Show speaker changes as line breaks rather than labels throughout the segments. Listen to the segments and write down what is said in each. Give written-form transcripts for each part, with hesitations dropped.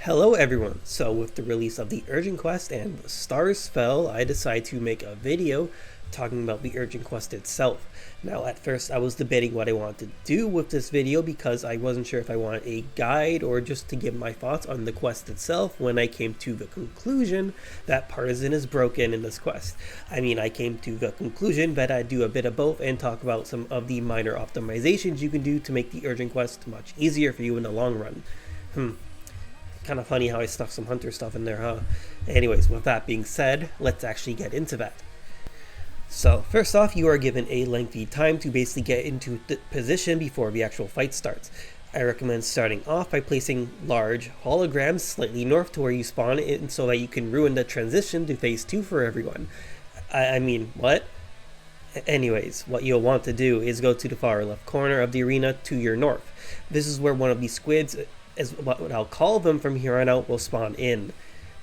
Hello everyone! So with the release of the Urgent Quest and the stars fell, I decided to make a video talking about the Urgent Quest itself. Now at first I was debating what I wanted to do with this video because I wasn't sure if I wanted a guide or just to give my thoughts on the quest itself when I came to the conclusion that Partisan is broken in this quest. I came to the conclusion that I'd do a bit of both and talk about some of the minor optimizations you can do to make the Urgent Quest much easier for you in the long run. Kind of funny how I stuck some hunter stuff in there, huh? Anyways, with that being said, let's actually get into that. So first off, you are given a lengthy time to basically get into the position before the actual fight starts. I recommend starting off by placing large holograms slightly north to where you spawn in so that you can ruin the transition to phase 2 for everyone. What? Anyways, what you'll want to do is go to the far left corner of the arena to your north. This is where one of these squids, as what I'll call them from here on out, will spawn in.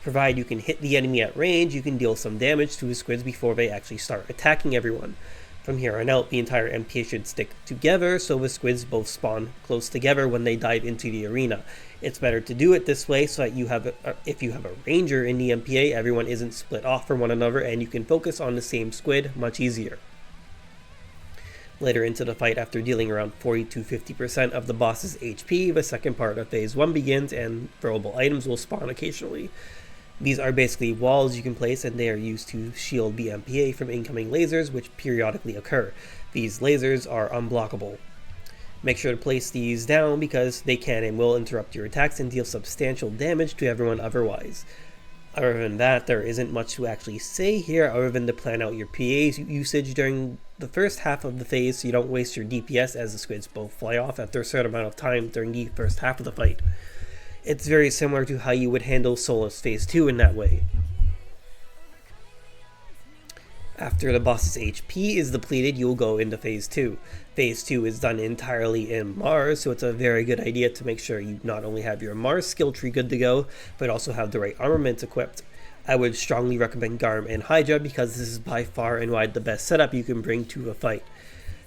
Provided you can hit the enemy at range, you can deal some damage to the squids before they actually start attacking everyone. From here on out, the entire MPA should stick together so the squids both spawn close together when they dive into the arena. It's better to do it this way so that if you have a ranger in the MPA, everyone isn't split off from one another and you can focus on the same squid much easier. Later into the fight, after dealing around 40 to 50% of the boss's HP, the second part of phase 1 begins and throwable items will spawn occasionally. These are basically walls you can place and they are used to shield the MPA from incoming lasers which periodically occur. These lasers are unblockable. Make sure to place these down because they can and will interrupt your attacks and deal substantial damage to everyone otherwise. Other than that, there isn't much to actually say here other than to plan out your PA's usage during the first half of the phase so you don't waste your DPS as the squids both fly off after a certain amount of time during the first half of the fight. It's very similar to how you would handle Solus phase 2 in that way. After the boss's HP is depleted, you will go into phase 2. Phase 2 is done entirely in Mars, so it's a very good idea to make sure you not only have your Mars skill tree good to go, but also have the right armaments equipped. I would strongly recommend Garm and Hydra because this is by far and wide the best setup you can bring to a fight.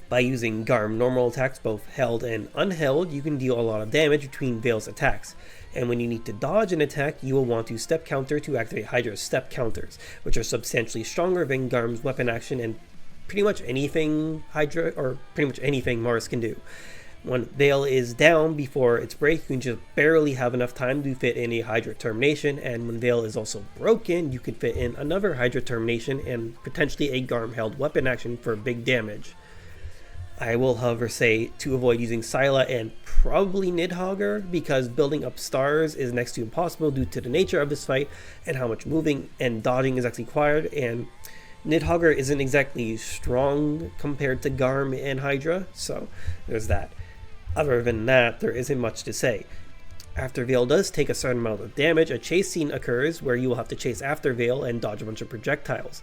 By using Garm normal attacks, both held and unheld, you can deal a lot of damage between Vael's attacks. And when you need to dodge an attack, you will want to step counter to activate Hydra's step counters, which are substantially stronger than Garm's weapon action and pretty much anything Hydra or pretty much anything Mars can do. When Vael is down before its break, you can just barely have enough time to fit in a Hydra termination, and when Vael is also broken, you can fit in another Hydra termination and potentially a Garm held weapon action for big damage. I will, however, say to avoid using Scylla and probably Nidhogger because building up stars is next to impossible due to the nature of this fight and how much moving and dodging is actually required, and Nidhogger isn't exactly strong compared to Garm and Hydra, so there's that. Other than that, there isn't much to say. After Vael does take a certain amount of damage, a chase scene occurs where you will have to chase after Vael and dodge a bunch of projectiles.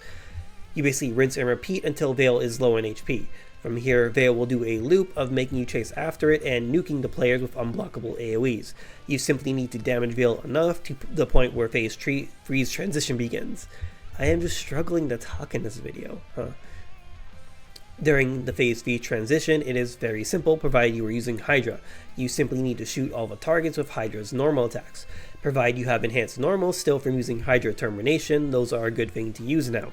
You basically rinse and repeat until Vael is low in HP. From here, Vael will do a loop of making you chase after it and nuking the players with unblockable AoEs. You simply need to damage Vael enough to the point where phase 3's transition begins. I am just struggling to talk in this video, During the phase 3 transition, it is very simple provided you are using Hydra. You simply need to shoot all the targets with Hydra's normal attacks. Provided you have enhanced normals still from using Hydra termination, those are a good thing to use now.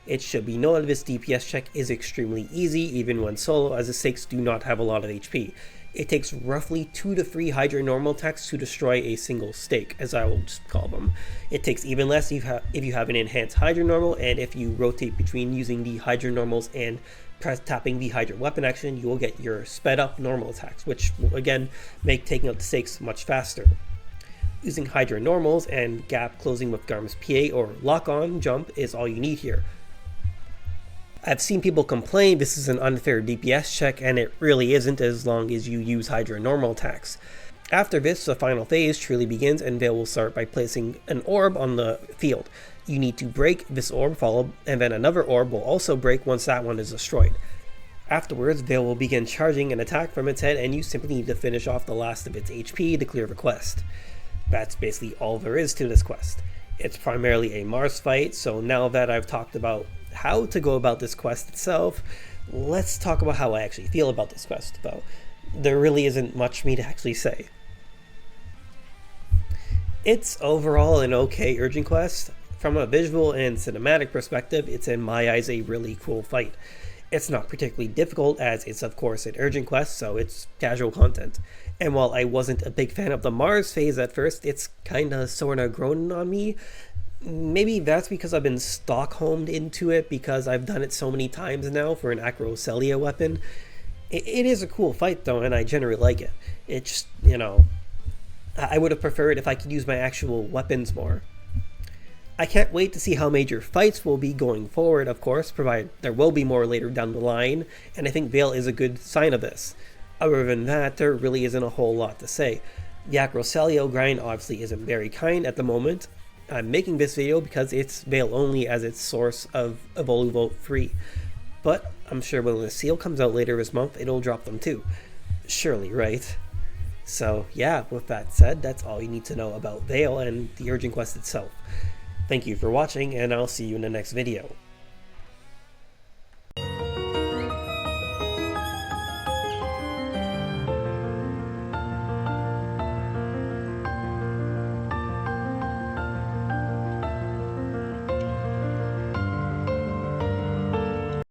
It should be noted this DPS check is extremely easy even when solo as the stakes do not have a lot of HP. It takes roughly 2 to 3 Hydra normal attacks to destroy a single stake, as I will just call them. It takes even less if you have an enhanced Hydra normal, and if you rotate between using the Hydra normals and tapping the Hydra weapon action, you will get your sped up normal attacks, which will again make taking out the stakes much faster. Using Hydra normals and gap closing with Garm's PA or lock-on jump is all you need here. I've seen people complain this is an unfair DPS check, and it really isn't as long as you use Hydra normal attacks. After this, the final phase truly begins and Vael will start by placing an orb on the field. You need to break this orb and then another orb will also break once that one is destroyed. Afterwards, Vael will begin charging an attack from its head and you simply need to finish off the last of its HP to clear the quest. That's basically all there is to this quest. It's primarily a Mars fight, so now that I've talked about how to go about this quest itself, let's talk about how I actually feel about this quest, though there really isn't much for me to actually say. It's overall an okay Urgent Quest. From a visual and cinematic perspective, it's in my eyes a really cool fight. It's not particularly difficult, as it's of course an Urgent Quest, so it's casual content. And while I wasn't a big fan of the Mars phase at first, it's kinda sorta grown on me. Maybe that's because I've been Stockholmed into it because I've done it so many times now for an Acrocelia weapon. It is a cool fight though, and I generally like it. It's, I would have preferred if I could use my actual weapons more. I can't wait to see how major fights will be going forward, of course, provided there will be more later down the line, and I think Vael is a good sign of this. Other than that, there really isn't a whole lot to say. The Acrocelio grind obviously isn't very kind at the moment. I'm making this video because it's Vael only as its source of Evoluvote 3. But I'm sure when the seal comes out later this month, it'll drop them too. Surely, right? So yeah, with that said, that's all you need to know about Vael and the Urgent Quest itself. Thank you for watching, and I'll see you in the next video.